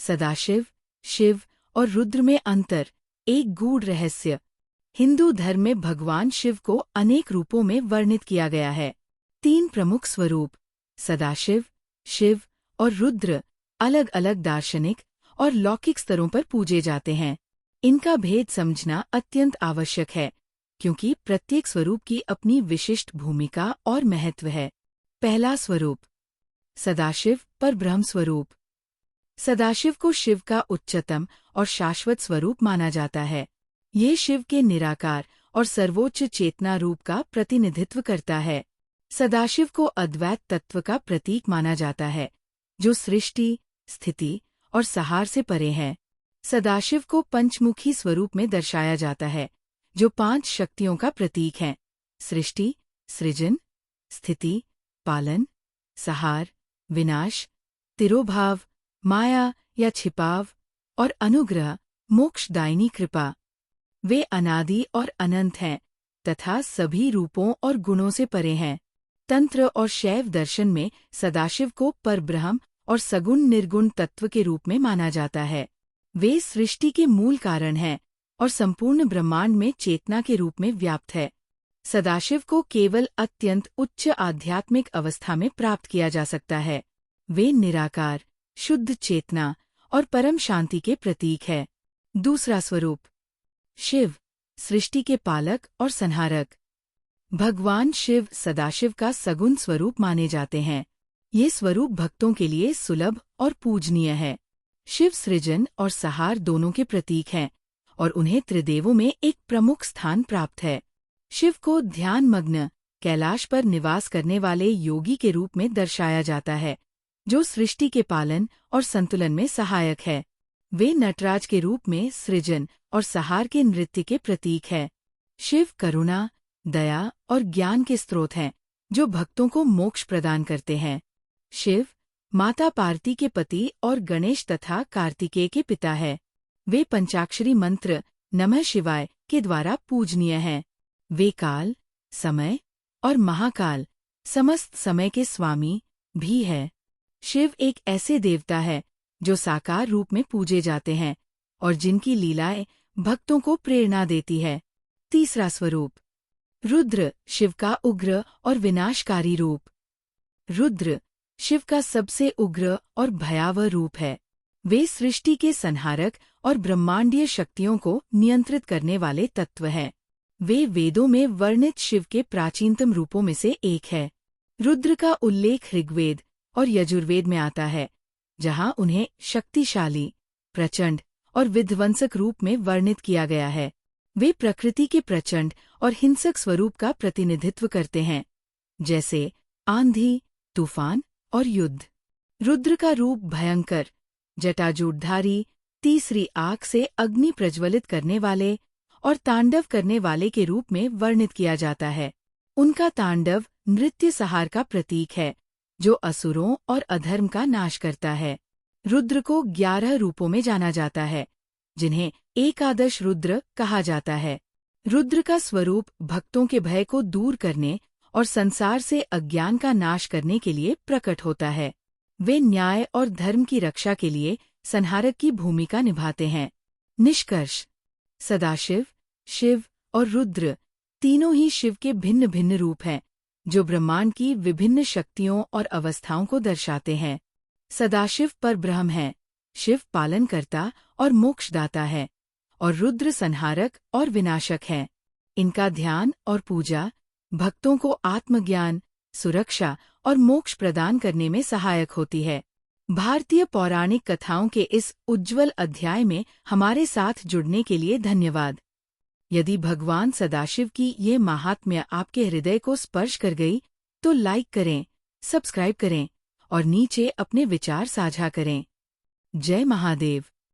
सदाशिव, शिव और रुद्र में अंतर, एक गूढ़ रहस्य। हिंदू धर्म में भगवान शिव को अनेक रूपों में वर्णित किया गया है। 3 प्रमुख स्वरूप सदाशिव, शिव और रुद्र अलग अलग दार्शनिक और लौकिक स्तरों पर पूजे जाते हैं। इनका भेद समझना अत्यंत आवश्यक है, क्योंकि प्रत्येक स्वरूप की अपनी विशिष्ट भूमिका और महत्व है। पहला स्वरूप सदाशिव, परब्रह्म स्वरूप। सदाशिव को शिव का उच्चतम और शाश्वत स्वरूप माना जाता है। ये शिव के निराकार और सर्वोच्च चेतना रूप का प्रतिनिधित्व करता है। सदाशिव को अद्वैत तत्व का प्रतीक माना जाता है, जो सृष्टि, स्थिति और संहार से परे है। सदाशिव को पंचमुखी स्वरूप में दर्शाया जाता है, जो 5 शक्तियों का प्रतीक हैं: सृष्टि, सृजन, स्थिति, पालन, संहार, विनाश, तिरोभाव, माया या छिपाव और अनुग्रह, मोक्षदायिनी कृपा। वे अनादि और अनंत हैं तथा सभी रूपों और गुणों से परे हैं। तंत्र और शैव दर्शन में सदाशिव को परब्रह्म और सगुण निर्गुण तत्व के रूप में माना जाता है। वे सृष्टि के मूल कारण हैं और संपूर्ण ब्रह्मांड में चेतना के रूप में व्याप्त है। सदाशिव को केवल अत्यंत उच्च आध्यात्मिक अवस्था में प्राप्त किया जा सकता है। वे निराकार, शुद्ध चेतना और परम शांति के प्रतीक है। दूसरा स्वरूप शिव, सृष्टि के पालक और संहारक। भगवान शिव सदाशिव का सगुण स्वरूप माने जाते हैं। ये स्वरूप भक्तों के लिए सुलभ और पूजनीय है। शिव सृजन और संहार दोनों के प्रतीक हैं और उन्हें त्रिदेवों में एक प्रमुख स्थान प्राप्त है। शिव को ध्यानमग्न, कैलाश पर निवास करने वाले योगी के रूप में दर्शाया जाता है, जो सृष्टि के पालन और संतुलन में सहायक है। वे नटराज के रूप में सृजन और संहार के नृत्य के प्रतीक है। शिव करुणा, दया और ज्ञान के स्रोत हैं, जो भक्तों को मोक्ष प्रदान करते हैं। शिव माता पार्वती के पति और गणेश तथा कार्तिकेय के पिता है। वे पंचाक्षरी मंत्र नमः शिवाय के द्वारा पूजनीय हैं। वे काल, समय और महाकाल, समस्त समय के स्वामी भी है। शिव एक ऐसे देवता है जो साकार रूप में पूजे जाते हैं और जिनकी लीलाएं भक्तों को प्रेरणा देती है। तीसरा स्वरूप रुद्र, शिव का उग्र और विनाशकारी रूप। रुद्र शिव का सबसे उग्र और भयावह रूप है। वे सृष्टि के संहारक और ब्रह्मांडीय शक्तियों को नियंत्रित करने वाले तत्व हैं। वे वेदों में वर्णित शिव के प्राचीनतम रूपों में से एक है। रुद्र का उल्लेख ऋग्वेद और यजुर्वेद में आता है, जहां उन्हें शक्तिशाली, प्रचंड और विध्वंसक रूप में वर्णित किया गया है। वे प्रकृति के प्रचंड और हिंसक स्वरूप का प्रतिनिधित्व करते हैं, जैसे आंधी, तूफान और युद्ध। रुद्र का रूप भयंकर, जटाजूटधारी, तीसरी आंख से अग्नि प्रज्वलित करने वाले और तांडव करने वाले के रूप में वर्णित किया जाता है। उनका तांडव नृत्य संहार का प्रतीक है, जो असुरों और अधर्म का नाश करता है। रुद्र को 11 रूपों में जाना जाता है, जिन्हें एकादश रुद्र कहा जाता है। रुद्र का स्वरूप भक्तों के भय को दूर करने और संसार से अज्ञान का नाश करने के लिए प्रकट होता है। वे न्याय और धर्म की रक्षा के लिए संहारक की भूमिका निभाते हैं। निष्कर्ष सदाशिव, शिव और रुद्र तीनों ही शिव के भिन्न भिन्न रूप हैं, जो ब्रह्मांड की विभिन्न शक्तियों और अवस्थाओं को दर्शाते हैं। सदाशिव परब्रह्म है, शिव पालनकर्ता और मोक्षदाता है, और रुद्र संहारक और विनाशक है। इनका ध्यान और पूजा भक्तों को आत्मज्ञान, सुरक्षा और मोक्ष प्रदान करने में सहायक होती है। भारतीय पौराणिक कथाओं के इस उज्ज्वल अध्याय में हमारे साथ जुड़ने के लिए धन्यवाद। यदि भगवान सदाशिव की ये महात्म्य आपके हृदय को स्पर्श कर गई, तो लाइक करें, सब्सक्राइब करें और नीचे अपने विचार साझा करें। जय महादेव।